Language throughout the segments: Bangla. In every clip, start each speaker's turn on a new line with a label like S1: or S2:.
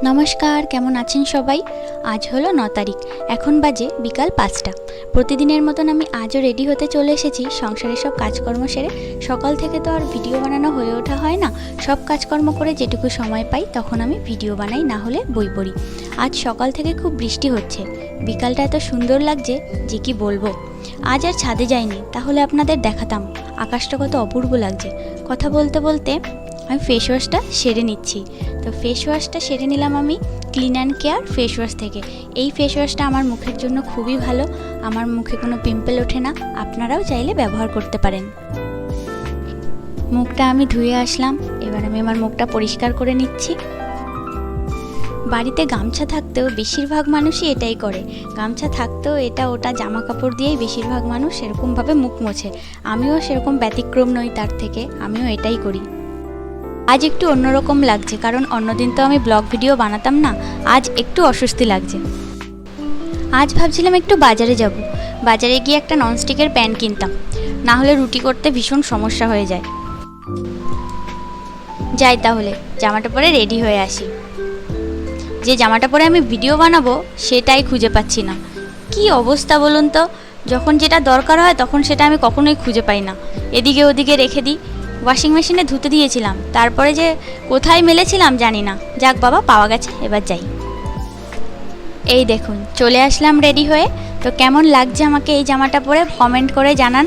S1: নমস্কার, কেমন আছেন সবাই? আজ হলো 9 তারিখ, এখন বাজে বিকাল 5টা। প্রতিদিনের মতন আমি আজও রেডি হতে চলে এসেছি সংসারের সব কাজকর্ম সেরে। সকাল থেকে তো আর ভিডিও বানানো হয়ে ওঠা হয় না, সব কাজকর্ম করে যেটুকু সময় পাই তখন আমি ভিডিও বানাই, না হলে বই পড়ি। আজ সকাল থেকে খুব বৃষ্টি হচ্ছে, বিকালটা এত সুন্দর লাগছে যে কি বলবো। আজ আর ছাদে যাইনি, তাহলে আপনাদের দেখাতাম আকাশটা কত অপূর্ব লাগছে। কথা বলতে বলতে আমি ফেস ওয়াশটা সেরে নিচ্ছি। তো ফেস ওয়াশটা সেরে নিলাম আমি clean and care face wash থেকে। এই ফেস ওয়াশটা আমার মুখের জন্য খুবই ভালো, আমার মুখে কোনো পিম্পল ওঠে না, আপনারাও চাইলে ব্যবহার করতে পারেন। মুখটা আমি ধুয়ে আসলাম, এবার আমি আমার মুখটা পরিষ্কার করে নিচ্ছি। বাড়িতে গামছা থাকতেও বেশিরভাগ মানুষই এটাই করে, গামছা থাকতেও এটা ওটা জামা কাপড় দিয়েই বেশিরভাগ মানুষ সেরকমভাবে মুখ মোছে। আমিও সেরকম ব্যতিক্রম নই তার থেকে, আমিও এটাই করি। আজ একটু অন্যরকম লাগছে, কারণ অন্যদিন তো আমি ব্লগ ভিডিও বানাতাম না, আজ একটু অস্বস্তি লাগছে। আজ ভাবছিলাম একটু বাজারে যাব, বাজারে গিয়ে একটা ননস্টিকের প্যান কিনতাম, না হলে রুটি করতে ভীষণ সমস্যা হয়ে যায়। যাই তাহলে জামাটা পরে রেডি হয়ে আসি। যে জামাটা পরে আমি ভিডিও বানাবো সেটাই খুঁজে পাচ্ছি না, কি অবস্থা বলুন তো। যখন যেটা দরকার হয় তখন সেটা আমি কখনোই খুঁজে পাই না, এদিকে ওদিকে রেখে দিই। ওয়াশিং মেশিনে ধুতে দিয়েছিলাম, তারপরে যে কোথায় মেলেছিলাম জানি না। যাক বাবা, পাওয়া গেছে, এবার যাই। এই দেখুন চলে আসলাম রেডি হয়ে। তো কেমন লাগছে আমাকে এই জামাটা পরে কমেন্ট করে জানান।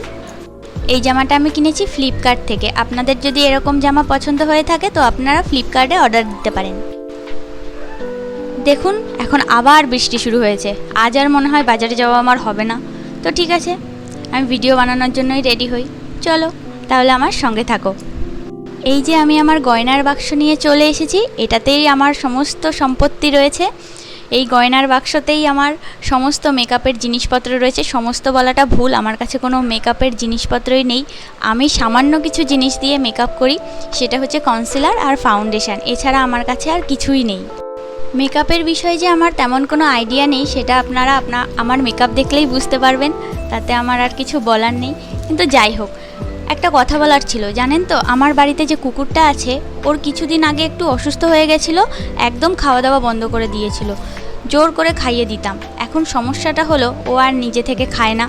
S1: এই জামাটা আমি কিনেছি ফ্লিপকার্ট থেকে, আপনাদের যদি এরকম জামা পছন্দ হয়ে থাকে তো আপনারা ফ্লিপকার্টে অর্ডার দিতে পারেন। দেখুন এখন আবার বৃষ্টি শুরু হয়েছে, আজ আর মনে হয় বাজারে যাওয়া আমার হবে না। তো ঠিক আছে, আমি ভিডিও বানানোর জন্যই রেডি হই, চলো তাহলে আমার সঙ্গে থাকো। এই যে আমি আমার গয়নার বাক্স নিয়ে চলে এসেছি, এটাতেই আমার সমস্ত সম্পত্তি রয়েছে। এই গয়নার বাক্সতেই আমার সমস্ত মেকআপের জিনিসপত্র রয়েছে। সমস্ত বলাটা ভুল, আমার কাছে কোনো মেকআপের জিনিসপত্রই নেই। আমি সামান্য কিছু জিনিস দিয়ে মেকআপ করি, সেটা হচ্ছে কনসিলার আর ফাউন্ডেশন, এছাড়া আমার কাছে আর কিছুই নেই। মেকআপের বিষয়ে যে আমার তেমন কোনো আইডিয়া নেই সেটা আপনারা আমার মেকআপ দেখলেই বুঝতে পারবেন, তাতে আমার আর কিছু বলার নেই। কিন্তু যাই হোক, একটা কথা বলার ছিল, জানেন তো আমার বাড়িতে যে কুকুরটা আছে ওর কিছুদিন আগে একটু অসুস্থ হয়ে গেছিলো, একদম খাওয়া দাওয়া বন্ধ করে দিয়েছিল। জোর করে খাইয়ে দিতাম, এখন সমস্যাটা হলো ও আর নিজে থেকে খায় না।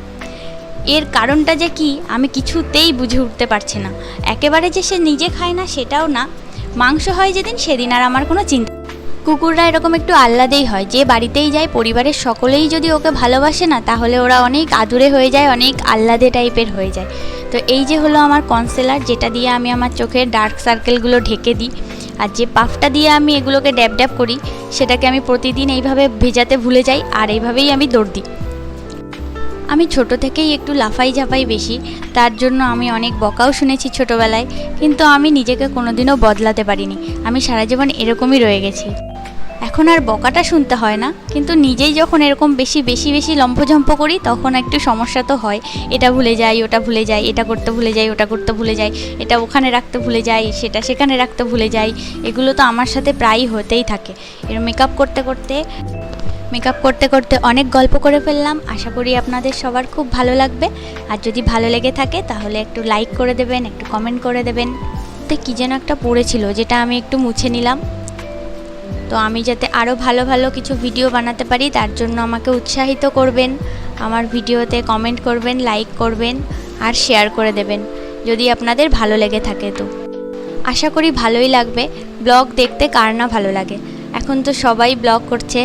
S1: এর কারণটা যে কি আমি কিছুতেই বুঝে উঠতে পারছি না। একেবারে যে সে নিজে খায় না সেটাও না, মাংস হয় যেদিন সেদিন আর আমার কোনো চিন্তা। কুকুররা এরকম একটু আহ্লাদেই হয়, যে বাড়িতেই যায় পরিবারের সকলেই যদি ওকে ভালোবাসে না তাহলে ওরা অনেক আদুরে হয়ে যায়, অনেক আহ্লাদে টাইপের হয়ে যায়। তো এই যে হলো আমার কনসিলার, যেটা দিয়ে আমি আমার চোখের ডার্ক সার্কেলগুলো ঢেকে দিই, আর যে পাফটা দিয়ে আমি এগুলোকে ড্যাব ড্যাব করি সেটাকে আমি প্রতিদিন এইভাবে ভেজাতে ভুলে যাই, আর এইভাবেই আমি দৌড় দিই। আমি ছোট থেকেই একটু লাফাই ঝাপাই বেশি, তার জন্য আমি অনেক বকাও শুনেছি ছোটোবেলায়, কিন্তু আমি নিজেকে কোনোদিনও বদলাতে পারিনি, আমি সারা জীবন এরকমই রয়ে গেছি। এখন আর বকাটা শুনতে হয় না, কিন্তু নিজেই যখন এরকম বেশি বেশি বেশি লম্ফঝম্প করি তখন একটু সমস্যা তো হয়। এটা ভুলে যাই, ওটা ভুলে যাই, এটা করতে ভুলে যাই, ওটা করতে ভুলে যাই, এটা ওখানে রাখতে ভুলে যাই, সেটা সেখানে রাখতে ভুলে যাই। এগুলো তো আমার সাথে প্রায়ই হতেই থাকে। এর মেকআপ করতে করতে অনেক গল্প করে ফেললাম, আশা করি আপনাদের সবার খুব ভালো লাগবে। আর যদি ভালো লেগে থাকে তাহলে একটু লাইক করে দেবেন, একটু কমেন্ট করে দেবেন। তো কী যেন একটা পড়েছিল যেটা আমি একটু মুছে নিলাম। তো আমি যাতে আরও ভালো ভালো কিছু ভিডিও বানাতে পারি তার জন্য আমাকে উৎসাহিত করবেন, আমার ভিডিওতে কমেন্ট করবেন, লাইক করবেন আর শেয়ার করে দেবেন যদি আপনাদের ভালো লেগে থাকে। তো আশা করি ভালোই লাগবে, ব্লগ দেখতে কার না ভালো লাগে। এখন তো সবাই ব্লগ করছে,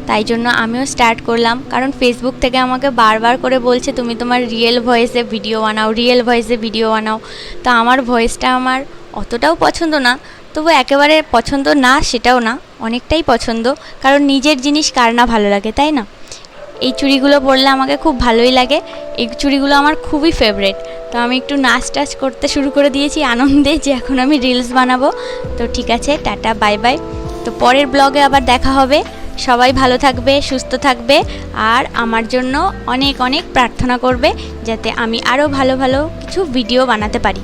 S1: তাই জন্য আমিও স্টার্ট করলাম, কারণ ফেসবুক থেকে আমাকে বারবার করে বলছে তুমি তোমার রিয়েল ভয়েসে ভিডিও বানাও, রিয়েল ভয়েসে ভিডিও বানাও। তো আমার ভয়েসটা আমার অতটাও পছন্দ না, তবু একেবারে পছন্দ না সেটাও না, অনেকটাই পছন্দ, কারণ নিজের জিনিস কার না ভালো লাগে, তাই না? এই চুড়িগুলো পরলে আমাকে খুব ভালোই লাগে, এই চুড়িগুলো আমার খুবই ফেভারিট। তো আমি একটু নাচ টাচ করতে শুরু করে দিয়েছি আনন্দে, যে এখন আমি রিলস বানাবো। তো ঠিক আছে, টাটা বাই বাই। তো পরের ব্লগে আবার দেখা হবে। সবাই ভালো থাকবে, সুস্থ থাকবে, আর আমার জন্য অনেক অনেক প্রার্থনা করবে যাতে আমি আরও ভালো ভালো কিছু ভিডিও বানাতে পারি।